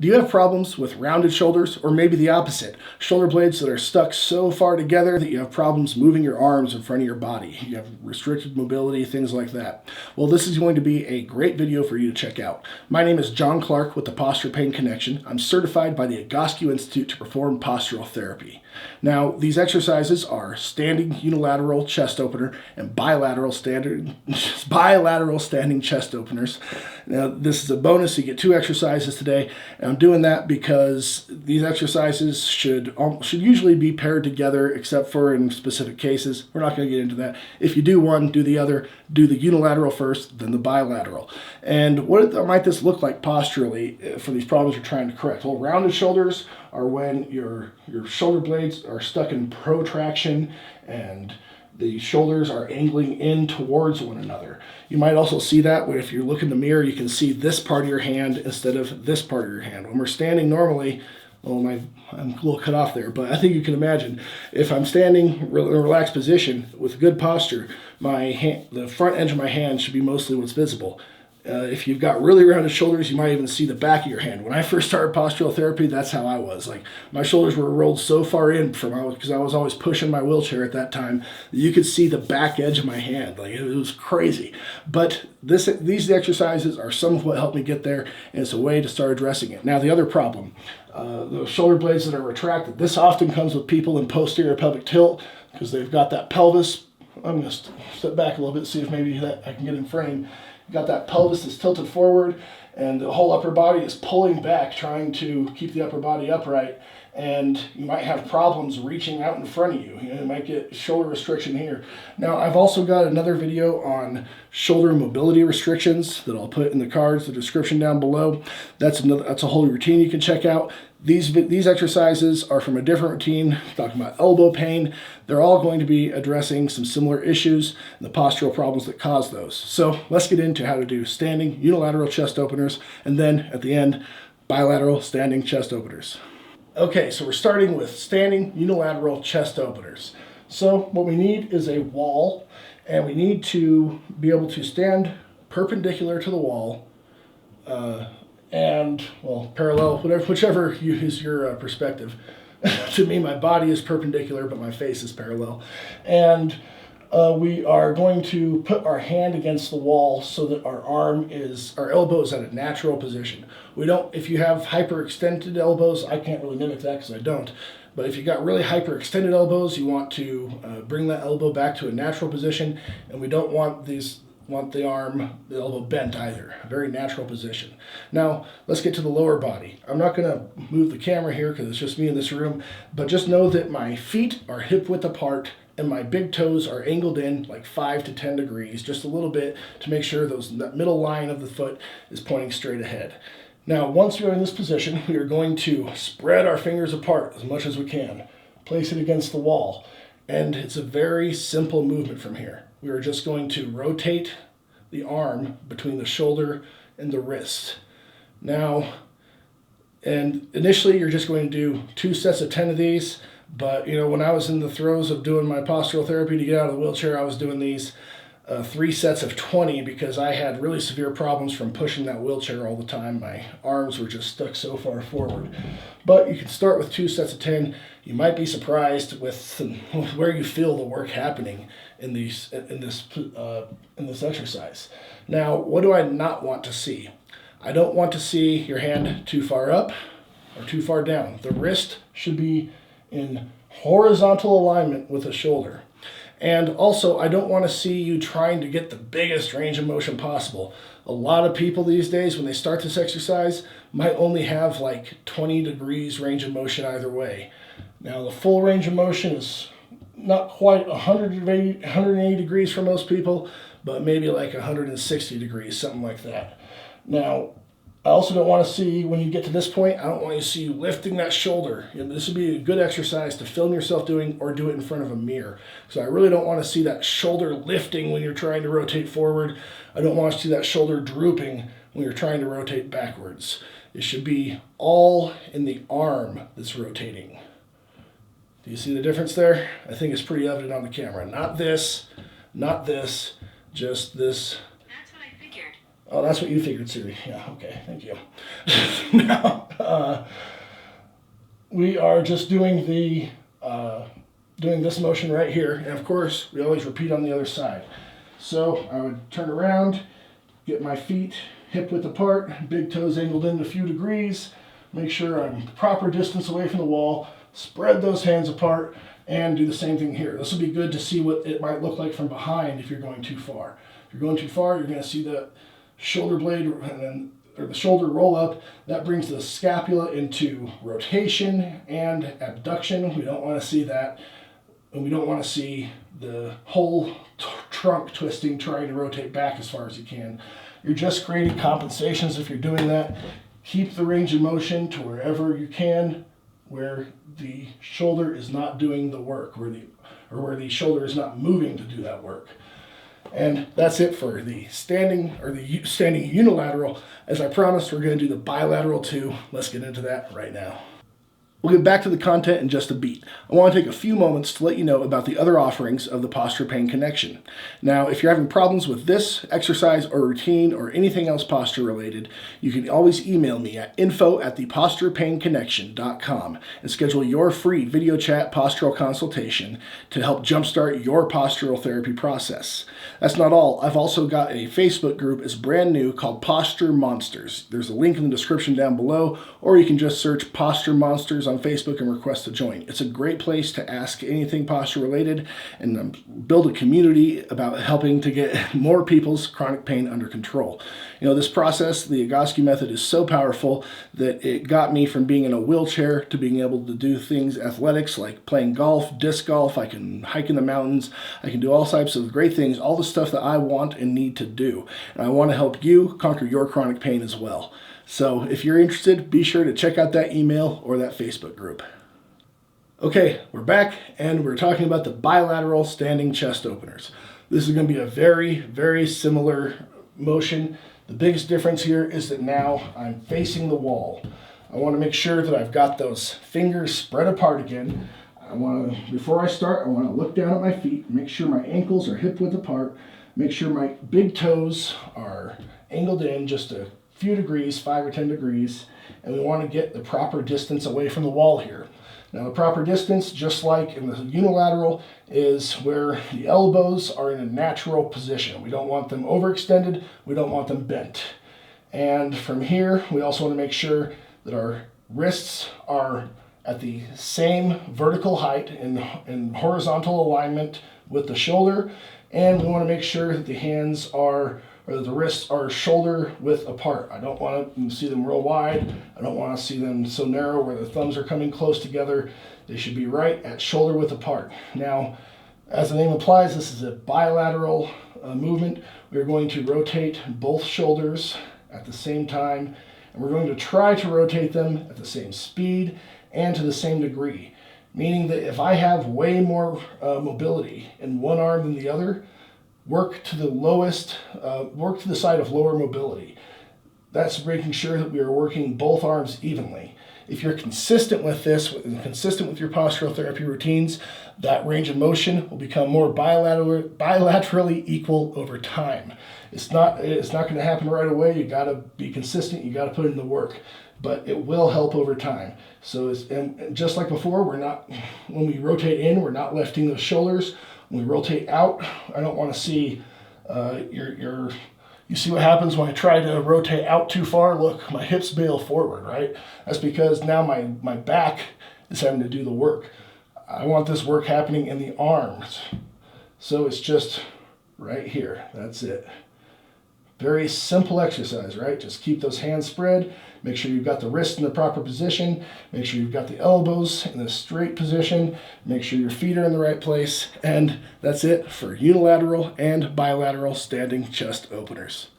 Do you have problems with rounded shoulders, or maybe the opposite? Shoulder blades that are stuck so far together that you have problems moving your arms in front of your body. You have restricted mobility, things like that. Well, this is going to be a great video for you to check out. My name is John Clark with the Posture Pain Connection. I'm certified by the Egoscue Institute to perform postural therapy. Now, these exercises are standing unilateral chest opener and bilateral standing chest openers. Now, this is a bonus. You get 2 exercises today. And I'm doing that because these exercises should usually be paired together, except for in specific cases. We're not going to get into that. If you do one, do the other. Do the unilateral first, then the bilateral. And what might this look like posturally for these problems you're trying to correct? Well, rounded shoulders are when your shoulder blades are stuck in protraction and the shoulders are angling in towards one another. You might also see that if you look in the mirror, you can see this part of your hand instead of this part of your hand. When we're standing normally, well, I'm a little cut off there, but I think you can imagine if I'm standing in a relaxed position with good posture, the front edge of my hand should be mostly what's visible. If you've got really rounded shoulders, you might even see the back of your hand. When I first started postural therapy, that's how I was. Like, my shoulders were rolled so far in because I was always pushing my wheelchair at that time that you could see the back edge of my hand. Like, it was crazy. But these exercises are some of what helped me get there, and it's a way to start addressing it. Now, the other problem, the shoulder blades that are retracted. This often comes with people in posterior pelvic tilt because they've got that pelvis. I'm going to step back a little bit, see if maybe I can get in frame. You got that pelvis that's tilted forward, and the whole upper body is pulling back, trying to keep the upper body upright. And you might have problems reaching out in front of you. You might get shoulder restriction here. Now, I've also got another video on shoulder mobility restrictions that I'll put in the cards, the description down below. That's a whole routine you can check out. These exercises are from a different routine, talking about elbow pain. They're all going to be addressing some similar issues and the postural problems that cause those. So let's get into how to do standing unilateral chest openers, and then at the end, bilateral standing chest openers. Okay, so we're starting with standing unilateral chest openers. So what we need is a wall, and we need to be able to stand perpendicular to the wall, and, well, parallel, whichever is your perspective. To me, my body is perpendicular, but my face is parallel. And we are going to put our hand against the wall so that our elbow is at a natural position. If you have hyperextended elbows, I can't really mimic that because I don't. But if you got really hyperextended elbows, you want to bring that elbow back to a natural position, and we don't want the elbow bent either. A very natural position. Now, let's get to the lower body. I'm not going to move the camera here because it's just me in this room, but just know that my feet are hip width apart and my big toes are angled in like 5 to 10 degrees, just a little bit, to make sure that middle line of the foot is pointing straight ahead. Now, once we're in this position, we are going to spread our fingers apart as much as we can. Place it against the wall. And it's a very simple movement from here. We are just going to rotate the arm between the shoulder and the wrist. Now, and initially you're just going to do 2 sets of 10 of these, but when I was in the throes of doing my postural therapy to get out of the wheelchair, I was doing these 3 sets of 20 because I had really severe problems from pushing that wheelchair all the time. My arms were just stuck so far forward. But you can start with 2 sets of 10. You might be surprised with where you feel the work happening in this exercise. Now, what do I not want to see? I don't want to see your hand too far up or too far down. The wrist should be in horizontal alignment with the shoulder. And also, I don't want to see you trying to get the biggest range of motion possible. A lot of people these days, when they start this exercise, might only have like 20 degrees range of motion either way. Now, the full range of motion is not quite 180 degrees for most people, but maybe like 160 degrees, something like that. Now, I also don't want to see, when you get to this point, I don't want to see you lifting that shoulder. This would be a good exercise to film yourself doing, or do it in front of a mirror. So I really don't want to see that shoulder lifting when you're trying to rotate forward. I don't want to see that shoulder drooping when you're trying to rotate backwards. It should be all in the arm that's rotating. Do you see the difference there? I think it's pretty evident on the camera. Not this, just this. That's what I figured. Oh, that's what you figured, Siri. Yeah, okay, thank you. Now, We are just doing doing this motion right here, and of course we always repeat on the other side. So I would turn around, get my feet hip width apart, big toes angled in a few degrees, make sure I'm proper distance away from the wall, spread those hands apart, and do the same thing here. This will be good to see what it might look like from behind if you're going too far. If you're going too far, you're going to see the shoulder blade or the shoulder roll up. That brings the scapula into rotation and abduction. We don't want to see that. And we don't want to see the whole trunk twisting, trying to rotate back as far as you can. You're just creating compensations if you're doing that. Keep the range of motion to wherever you can, where the shoulder is not doing the work, where the shoulder is not moving to do that work. And that's it for the standing unilateral. As I promised, we're going to do the bilateral too. Let's get into that right now. We'll get back to the content in just a beat. I want to take a few moments to let you know about the other offerings of the Posture Pain Connection. Now, if you're having problems with this exercise or routine or anything else posture related, you can always email me at info@theposturepainconnection.com and schedule your free video chat postural consultation to help jumpstart your postural therapy process. That's not all. I've also got a Facebook group. It's brand new, called Posture Monsters. There's a link in the description down below, or you can just search Posture Monsters on Facebook and request to join. It's a great place to ask anything posture related and build a community about helping to get more people's chronic pain under control. You know, this process, the Egoscue method, is so powerful that it got me from being in a wheelchair to being able to do things athletics like playing golf, disc golf. I can hike in the mountains. I can do all types of great things, all the stuff that I want and need to do. And I want to help you conquer your chronic pain as well. So if you're interested, be sure to check out that email or that Facebook group. Okay, we're back and we're talking about the bilateral standing chest openers. This is going to be a very, very similar motion. The biggest difference here is that now I'm facing the wall. I want to make sure that I've got those fingers spread apart again. Before I start, I want to look down at my feet, make sure my ankles are hip width apart, make sure my big toes are angled in just a few degrees, 5 or 10 degrees, and we want to get the proper distance away from the wall here. Now the proper distance, just like in the unilateral, is where the elbows are in a natural position. We don't want them overextended, we don't want them bent. And from here, we also want to make sure that our wrists are at the same vertical height in horizontal alignment with the shoulder, and we want to make sure that the hands are, or the wrists are shoulder width apart. I don't want to see them real wide. I don't want to see them so narrow where the thumbs are coming close together. They should be right at shoulder width apart. Now, as the name implies, this is a bilateral movement. We're going to rotate both shoulders at the same time, and we're going to try to rotate them at the same speed and to the same degree, meaning that if I have way more mobility in one arm than the other, work to the side of lower mobility. That's making sure that we are working both arms evenly. If you're consistent with this and consistent with your postural therapy routines, that range of motion will become more bilaterally equal over time. It's not going to happen right away. You got to be consistent. You got to put in the work, but it will help over time. So and just like before, when we rotate in, we're not lifting those shoulders. When we rotate out, I don't want to see you see what happens when I try to rotate out too far? Look, my hips bail forward, right? That's because now my back is having to do the work. I want this work happening in the arms. So it's just right here. That's it. Very simple exercise, right? Just keep those hands spread. Make sure you've got the wrist in the proper position. Make sure you've got the elbows in the straight position. Make sure your feet are in the right place. And that's it for unilateral and bilateral standing chest openers.